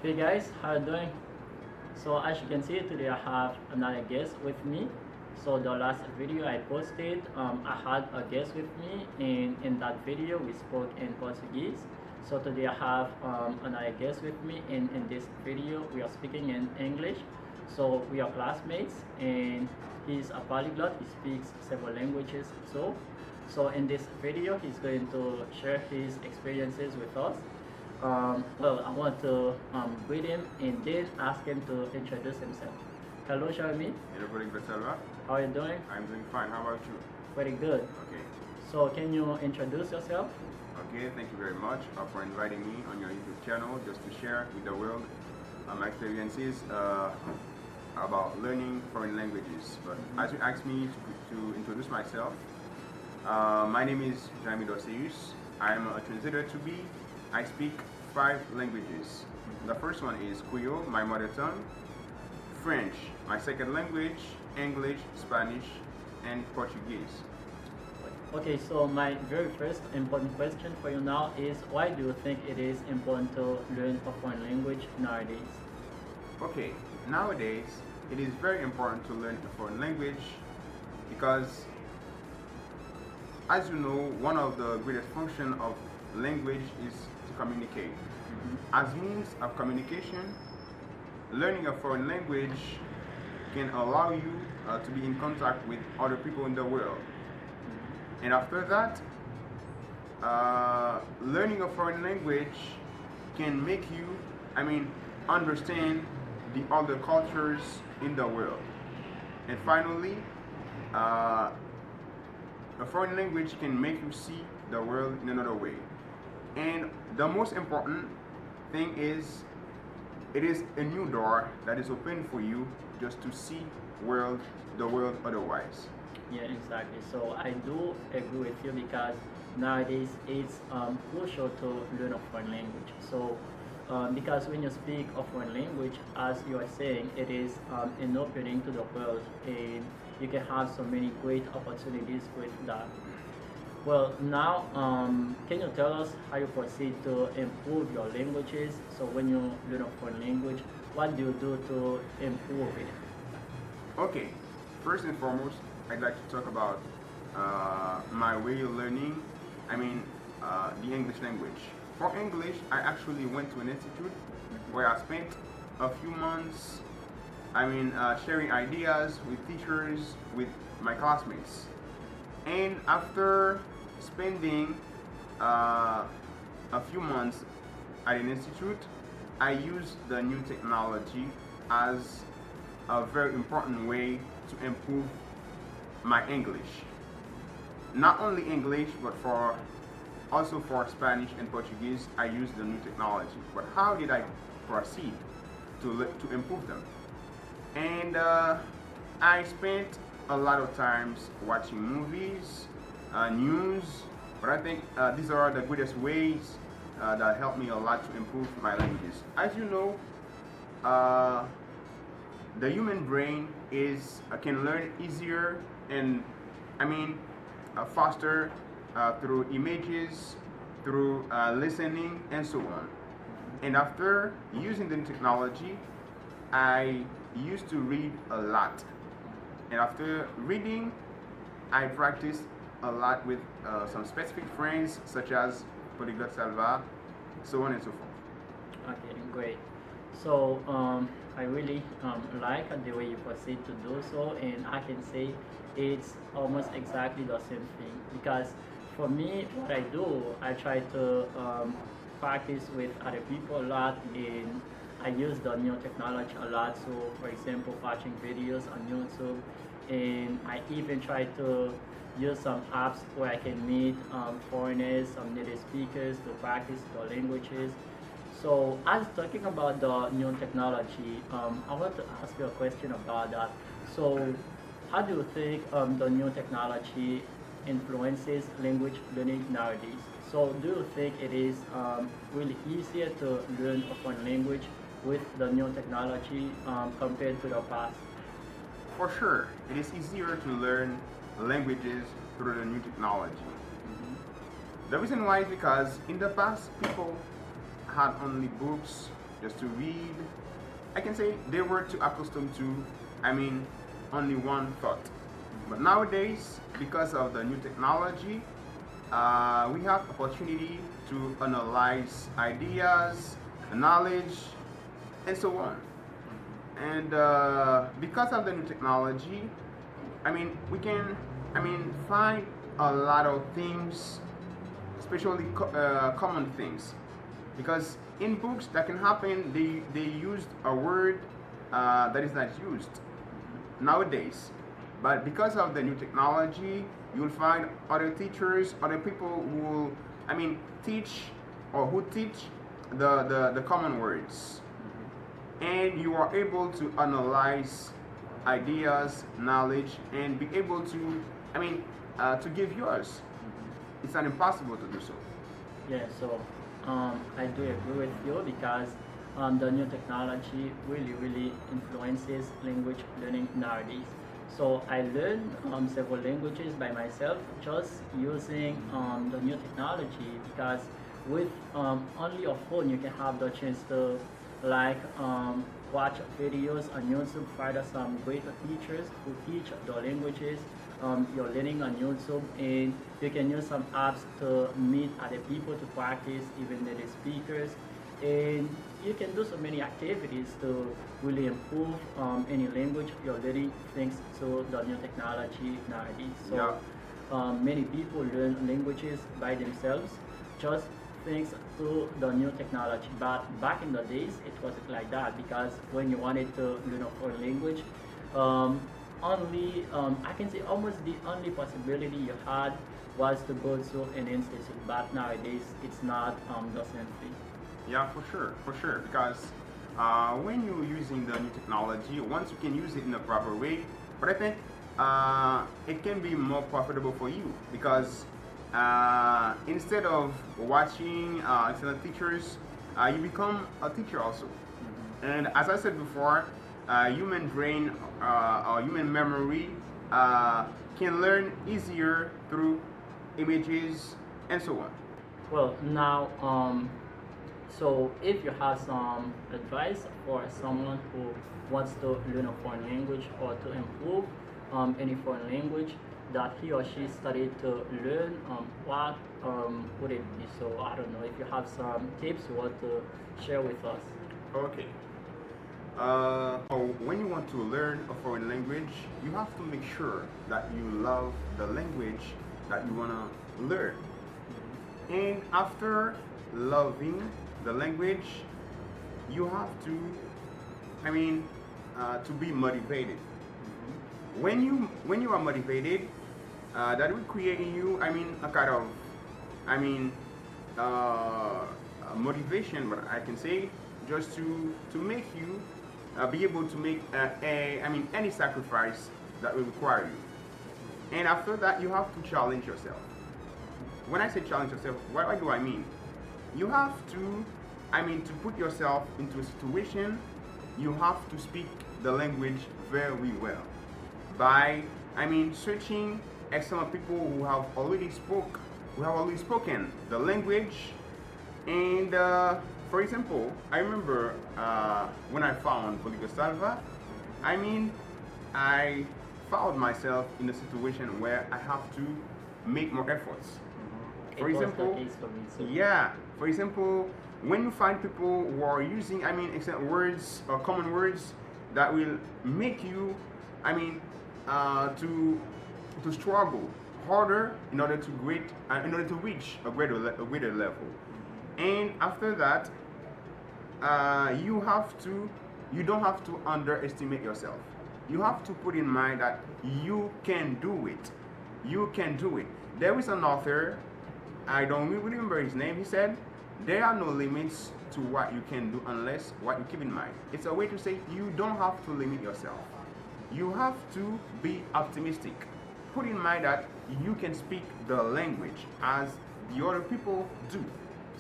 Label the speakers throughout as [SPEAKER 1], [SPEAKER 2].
[SPEAKER 1] Hey guys, how you doing? So as you can see, today I have another guest with me. So the last video I posted, I had a guest with me, and in that video we spoke in Portuguese. So today I have another guest with me, and in this video we are speaking in English. So we are classmates, and he's a polyglot. He speaks several languages. So in this video he's going to share his experiences with us. Well, I want to greet him and then ask him to introduce himself. Hello, Jeremy.
[SPEAKER 2] Hello, Polyglots.
[SPEAKER 1] How are you doing?
[SPEAKER 2] I'm doing fine. How about you?
[SPEAKER 1] Very good.
[SPEAKER 2] Okay.
[SPEAKER 1] So, can you introduce yourself?
[SPEAKER 2] Okay, thank you very much for inviting me on your YouTube channel just to share with the world my experiences about learning foreign languages. But as you asked me to introduce myself, my name is Jeremy Doseus. I'm a translator to be. I speak 5 languages. The first one is Creole, my mother tongue, French, my second language, English, Spanish, and Portuguese.
[SPEAKER 1] Okay, so my very first important question for you now is, why do you think it is important to learn a foreign language nowadays?
[SPEAKER 2] Okay, nowadays it is very important to learn a foreign language because, as you know, one of the greatest functions of language is to communicate. As means of communication, learning a foreign language can allow you to be in contact with other people in the world. And after that, learning a foreign language can make you, understand the other cultures in the world. And finally, a foreign language can make you see the world in another way. And the most important thing is, it is a new door that is open for you just to see the world otherwise.
[SPEAKER 1] Yeah, exactly. So I do agree with you because nowadays it's crucial to learn a foreign language. So because when you speak a foreign language, as you are saying, it is an opening to the world, and you can have so many great opportunities with that. Well, now, can you tell us how you proceed to improve your languages? So when you learn a foreign language, what do you do to improve it?
[SPEAKER 2] Okay, first and foremost, I'd like to talk about my way of learning, the English language. For English, I actually went to an institute where I spent a few months, sharing ideas with teachers, with my classmates. And after spending a few months at an institute, I used the new technology as a very important way to improve my English. Not only English, but also for Spanish and Portuguese, I used the new technology. But how did I proceed to improve them? And I spent a lot of times watching movies, news, but I think these are the greatest ways that help me a lot to improve my languages. As you know, the human brain can learn easier and faster through images, through listening, and so on. And after using the technology, I used to read a lot. And after reading, I practiced a lot with some specific friends such as Polyglots, so on and so forth.
[SPEAKER 1] Okay, great. So I really like the way you proceed to do so, and I can say it's almost exactly the same thing, because for me, what I do, I try to practice with other people a lot, and I use the new technology a lot. So for example, watching videos on YouTube, and I even try to use some apps where I can meet foreigners, some native speakers to practice the languages. So as talking about the new technology, I want to ask you a question about that. So how do you think the new technology influences language learning nowadays? So do you think it is really easier to learn a foreign language with the new technology compared to the past?
[SPEAKER 2] For sure, it is easier to learn languages through the new technology. The reason why is because in the past, people had only books just to read. I can say they were too accustomed to, I mean, only one thought. But nowadays, because of the new technology, we have opportunity to analyze ideas, knowledge, and so on. And because of the new technology, I mean, we can, I mean, find a lot of things, especially common things, because in books that can happen. They used a word that is not used nowadays, but because of the new technology, you'll find other teachers, other people who will, I mean, teach or who teach the common words, and you are able to analyze ideas, knowledge, and be able to, I mean, to give yours. It's not impossible to do so.
[SPEAKER 1] Yeah, so I do agree with you because the new technology really influences language learning nowadays. So I learned several languages by myself just using the new technology because with only a phone you can have the chance to like watch videos on YouTube, find some great teachers who teach the languages you're learning on YouTube, and you can use some apps to meet other people to practice even native speakers, and you can do so many activities to really improve any language you're learning thanks to the new technology nowadays. So
[SPEAKER 2] Yeah.
[SPEAKER 1] many people learn languages by themselves just thanks to the new technology. But back in the days, it wasn't like that because when you wanted to learn a foreign language, um, I can say almost the only possibility you had was to go to an institute. But nowadays, it's not the same thing.
[SPEAKER 2] Yeah, for sure. Because when you're using the new technology, once you can use it in a proper way, but I think it can be more profitable for you because instead of watching external teachers, you become a teacher also. And as I said before, human brain or human memory can learn easier through images and so on.
[SPEAKER 1] Well, now, so if you have some advice for someone who wants to learn a foreign language or to improve any foreign language that he or she studied to learn, what would it be? So I don't know if you have some tips you want to share with us.
[SPEAKER 2] Okay. When you want to learn a foreign language, you have to make sure that you love the language that you want to learn. And after loving the language, you have to, I mean, to be motivated. When you are motivated, that will create in you, I mean, a kind of, I mean, motivation, but I can say, just to make you be able to make I mean, any sacrifice that will require you. And after that, you have to challenge yourself. When I say challenge yourself, what do I mean? You have to, I mean, to put yourself into a situation, you have to speak the language very well. By, I mean, searching external people who have already spoken the language. And for example, I remember when I found Polyglots, I mean, I found myself in a situation where I have to make more efforts. For
[SPEAKER 1] It was the
[SPEAKER 2] example,
[SPEAKER 1] case for me too.
[SPEAKER 2] yeah. For example, when you find people who are using, I mean, except words or common words that will make you, I mean, to struggle harder in order to reach a greater level. And after that, you don't have to underestimate yourself. You have to put in mind that you can do it. You can do it. There is an author, I don't remember his name, he said, there are no limits to what you can do unless what you keep in mind. It's a way to say you don't have to limit yourself. You have to be optimistic. Put in mind that you can speak the language as the other people do.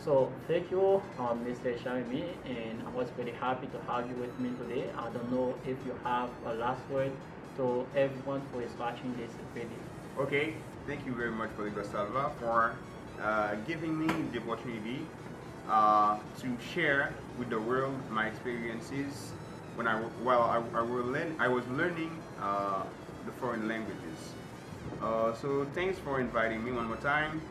[SPEAKER 1] So thank you, Mr. Shamimi, and I was very happy to have you with me today. I don't know if you have a last word to everyone who is watching this video.
[SPEAKER 2] Okay, thank you very much, Polyglots, for giving me the opportunity to share with the world my experiences when I was learning the foreign languages. So thanks for inviting me one more time,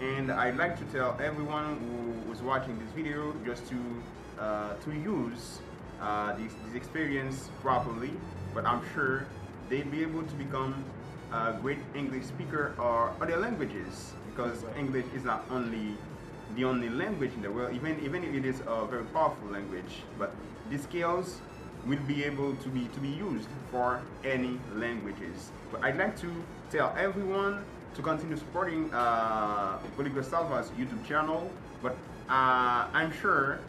[SPEAKER 2] and I'd like to tell everyone who was watching this video just to use this experience properly. But I'm sure they'd be able to become a great English speaker or other languages, because English is not only the only language in the world, even if it is a very powerful language, but these skills will be able to be used for any languages. But I'd like to tell everyone to continue supporting Polyglot Salva's YouTube channel. But I'm sure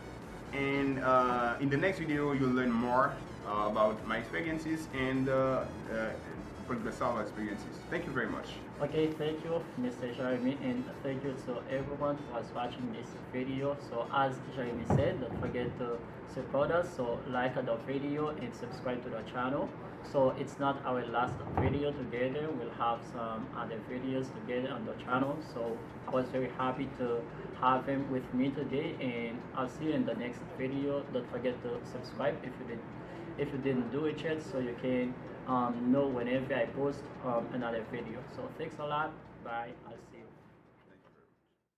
[SPEAKER 2] in the next video you'll learn more about my experiences and Polyglot Salva experiences. Thank you very much.
[SPEAKER 1] Okay, thank you, Mr. Jeremy, and thank you to everyone who was watching this video. So as Jeremy said, don't forget to support us, so like the video and subscribe to the channel. So it's not our last video together, we'll have some other videos together on the channel. So I was very happy to have him with me today, and I'll see you in the next video. Don't forget to subscribe if you didn't do it yet, so you can know whenever I post another video. So thanks a lot. Bye. I'll see